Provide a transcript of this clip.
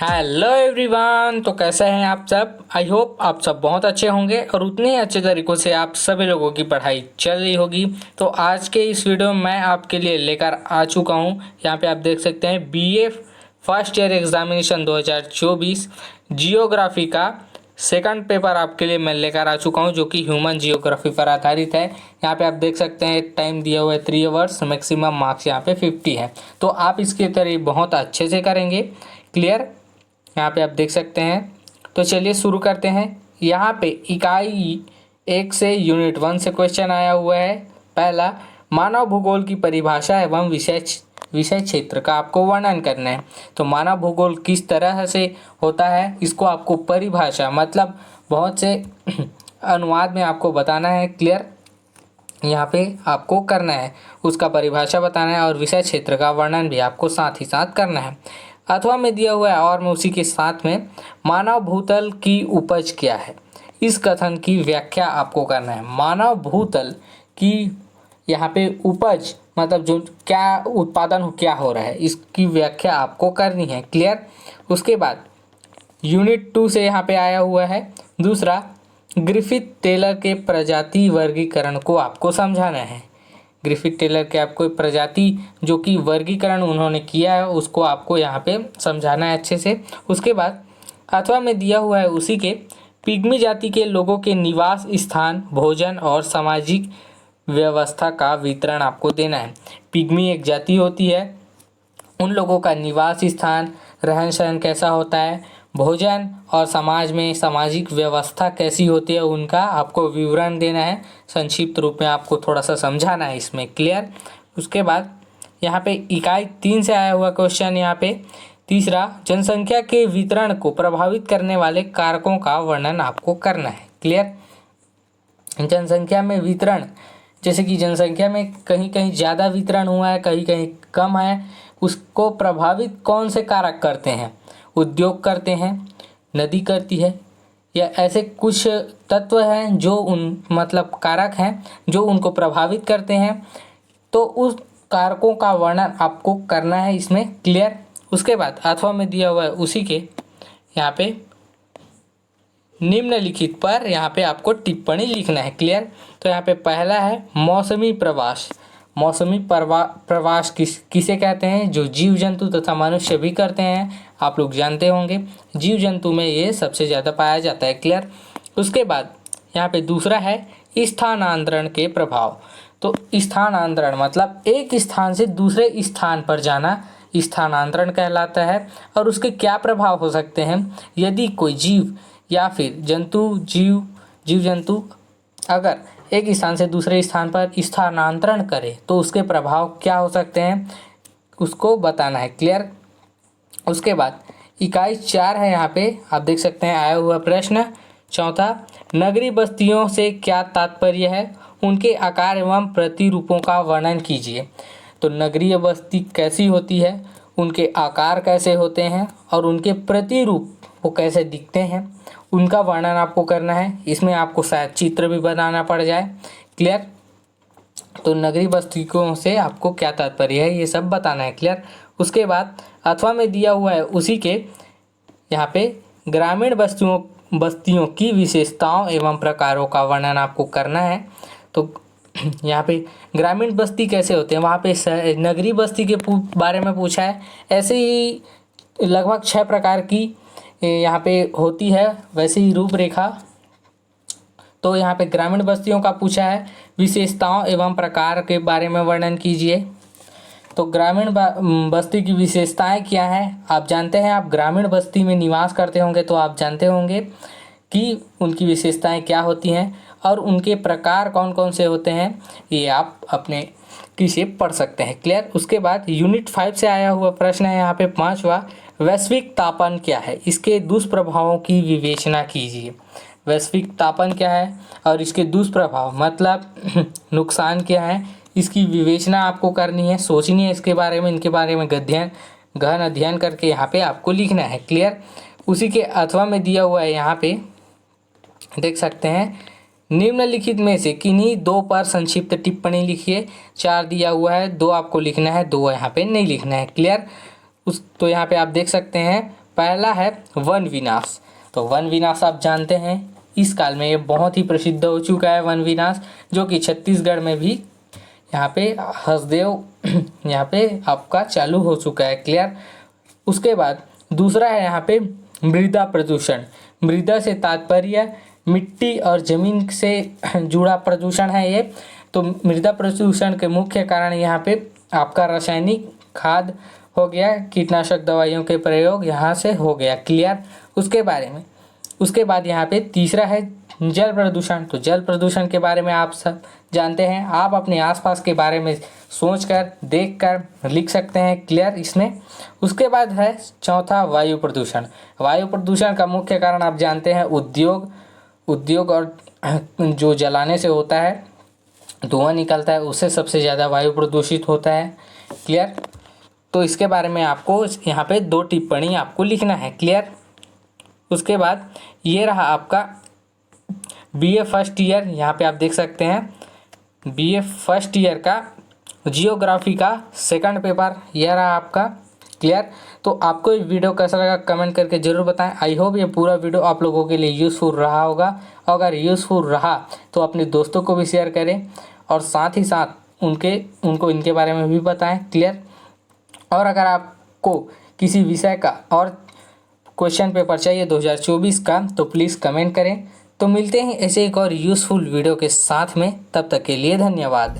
Hello everyone. तो कैसे हैं आप सब। आई होप आप सब बहुत अच्छे होंगे और उतने ही अच्छे तरीक़ों से आप सभी लोगों की पढ़ाई चल रही होगी। तो आज के इस वीडियो में मैं आपके लिए लेकर आ चुका हूं, यहाँ पे आप देख सकते हैं BA first year examination 2024 geography का सेकंड पेपर आपके लिए मैं लेकर आ चुका हूं, जो कि ह्यूमन जियोग्राफी पर आधारित है। यहाँ पे आप देख सकते हैं टाइम दिया हुआ है 3 आवर्स, मैक्सिमम मार्क्स यहाँ पे 50 है। तो आप इसकी तैयारी बहुत अच्छे से करेंगे। क्लियर, यहाँ पे आप देख सकते हैं। तो चलिए शुरू करते हैं। यहाँ पे इकाई 1 से यूनिट 1 से क्वेश्चन आया हुआ है। पहला, मानव भूगोल की परिभाषा एवं विषय क्षेत्र का आपको वर्णन करना है। तो मानव भूगोल किस तरह से होता है, इसको आपको परिभाषा मतलब बहुत से अनुवाद में आपको बताना है। क्लियर, यहाँ पे आपको करना है, उसका परिभाषा बताना है और विषय क्षेत्र का वर्णन भी आपको साथ ही साथ करना है। अथवा में दिया हुआ है और में उसी के साथ में मानव भूतल की उपज क्या है, इस कथन की व्याख्या आपको करना है। मानव भूतल की यहाँ पे उपज मतलब जो क्या उत्पादन क्या हो रहा है, इसकी व्याख्या आपको करनी है। क्लियर, उसके बाद यूनिट 2 से यहाँ पे आया हुआ है दूसरा, ग्रिफिथ टेलर के प्रजाति वर्गीकरण को आपको समझाना है। ग्रिफिथ टेलर के आपको प्रजाति जो कि वर्गीकरण उन्होंने किया है उसको आपको यहाँ पे समझाना है अच्छे से। उसके बाद अथवा में दिया हुआ है उसी के पिग्मी जाति के लोगों के निवास स्थान, भोजन और सामाजिक व्यवस्था का वितरण आपको देना है। पिग्मी एक जाति होती है, उन लोगों का निवास स्थान, रहन सहन कैसा होता है, भोजन और समाज में सामाजिक व्यवस्था कैसी होती है, उनका आपको विवरण देना है। संक्षिप्त रूप में आपको थोड़ा सा समझाना है इसमें। क्लियर, उसके बाद यहाँ पे इकाई 3 से आया हुआ क्वेश्चन, यहाँ पे तीसरा, जनसंख्या के वितरण को प्रभावित करने वाले कारकों का वर्णन आपको करना है। क्लियर, जनसंख्या में वितरण, जैसे कि जनसंख्या में कहीं कहीं ज़्यादा वितरण हुआ है, कहीं कहीं कम है, उसको प्रभावित कौन से कारक करते हैं। उद्योग करते हैं, नदी करती है, या ऐसे कुछ तत्व हैं जो उन मतलब कारक हैं जो उनको प्रभावित करते हैं। तो उस कारकों का वर्णन आपको करना है इसमें। क्लियर, उसके बाद अथवा में दिया हुआ है उसी के यहाँ पे निम्नलिखित पर यहाँ पे आपको टिप्पणी लिखना है। क्लियर, तो यहाँ पे पहला है मौसमी प्रवास। मौसमी प्रवास किसे कहते हैं, जो जीव जंतु तथा मनुष्य भी करते हैं, आप लोग जानते होंगे। जीव जंतु में ये सबसे ज़्यादा पाया जाता है। क्लियर, उसके बाद यहाँ पे दूसरा है स्थानांतरण के प्रभाव। तो स्थानांतरण मतलब एक स्थान से दूसरे स्थान पर जाना स्थानांतरण कहलाता है। और उसके क्या प्रभाव हो सकते हैं, यदि कोई जीव या फिर जीव जंतु अगर एक स्थान से दूसरे स्थान पर स्थानांतरण करे तो उसके प्रभाव क्या हो सकते हैं, उसको बताना है। क्लियर, उसके बाद इकाई 4 है, यहाँ पे आप देख सकते हैं आया हुआ प्रश्न चौथा, नगरीय बस्तियों से क्या तात्पर्य है, उनके आकार एवं प्रतिरूपों का वर्णन कीजिए। तो नगरीय बस्ती कैसी होती है, उनके आकार कैसे होते हैं और उनके प्रतिरूप वो कैसे दिखते हैं, उनका वर्णन आपको करना है। इसमें आपको शायद चित्र भी बनाना पड़ जाए। क्लियर, तो नगरीय बस्तियों से आपको क्या तात्पर्य है ये सब बताना है। क्लियर, उसके बाद अथवा में दिया हुआ है उसी के यहाँ पे ग्रामीण बस्तियों की विशेषताओं एवं प्रकारों का वर्णन आपको करना है। तो यहाँ पे ग्रामीण बस्ती कैसे होते हैं, वहाँ पे नगरीय बस्ती के बारे में पूछा है। ऐसे ही लगभग 6 प्रकार की यहाँ पे होती है वैसे ही रूपरेखा। तो यहाँ पे ग्रामीण बस्तियों का पूछा है, विशेषताओं एवं प्रकार के बारे में वर्णन कीजिए। तो ग्रामीण बस्ती की विशेषताएं क्या हैं, आप जानते हैं। आप ग्रामीण बस्ती में निवास करते होंगे तो आप जानते होंगे कि उनकी विशेषताएं क्या होती हैं और उनके प्रकार कौन कौन से होते हैं, ये आप अपने किसी पढ़ सकते हैं। क्लियर, उसके बाद यूनिट 5 से आया हुआ प्रश्न है यहाँ पे पांचवा, वैश्विक तापन क्या है, इसके दुष्प्रभावों की विवेचना कीजिए। वैश्विक तापन क्या है और इसके दुष्प्रभाव मतलब नुकसान क्या है, इसकी विवेचना आपको करनी है, सोचनी है इसके बारे में, इनके बारे में गहन अध्ययन करके यहाँ पे आपको लिखना है। क्लियर, उसी के अथवा में दिया हुआ है, यहाँ पे देख सकते हैं, निम्नलिखित में से किन्हीं 2 पर संक्षिप्त टिप्पणी लिखिए। 4 दिया हुआ है, 2 आपको लिखना है, 2 यहाँ पे नहीं लिखना है। क्लियर, तो यहाँ पे आप देख सकते हैं पहला है वन विनाश। तो वन विनाश आप जानते हैं इस काल में ये बहुत ही प्रसिद्ध हो चुका है वन विनाश, जो कि छत्तीसगढ़ में भी यहाँ पे हसदेव यहाँ पे आपका चालू हो चुका है। क्लियर। उसके बाद दूसरा है यहाँ पे मृदा प्रदूषण। मृदा से तात्पर्य मिट्टी और जमीन से जुड़ा प्रदूषण है ये। तो मृदा प्रदूषण के मुख्य कारण यहाँ पे आपका रासायनिक खाद हो गया, कीटनाशक दवाइयों के प्रयोग यहाँ से हो गया। क्लियर। उसके बाद यहाँ पे तीसरा है जल प्रदूषण। तो जल प्रदूषण के बारे में आप सब जानते हैं, आप अपने आसपास के बारे में सोचकर देखकर लिख सकते हैं। क्लियर इसमें। उसके बाद है चौथा वायु प्रदूषण। वायु प्रदूषण का मुख्य कारण आप जानते हैं उद्योग और जो जलाने से होता है धुआं निकलता है, उससे सबसे ज़्यादा वायु प्रदूषित होता है। क्लियर। तो इसके बारे में आपको यहाँ पे 2 टिप्पणी आपको लिखना है। क्लियर। उसके बाद ये रहा आपका बीए फर्स्ट ईयर, यहाँ पे आप देख सकते हैं बीए फर्स्ट ईयर का जियोग्राफी का सेकंड पेपर यह रहा आपका। क्लियर। तो आपको ये वीडियो कैसा लगा कमेंट करके ज़रूर बताएं। आई होप ये पूरा वीडियो आप लोगों के लिए यूज़फुल रहा होगा। अगर यूज़फुल रहा तो अपने दोस्तों को भी शेयर करें और साथ ही साथ उनको इनके बारे में भी बताएं। क्लियर। और अगर आपको किसी विषय का और क्वेश्चन पेपर चाहिए 2024 का तो प्लीज़ कमेंट करें। तो मिलते हैं ऐसे एक और यूज़फुल वीडियो के साथ में, तब तक के लिए धन्यवाद।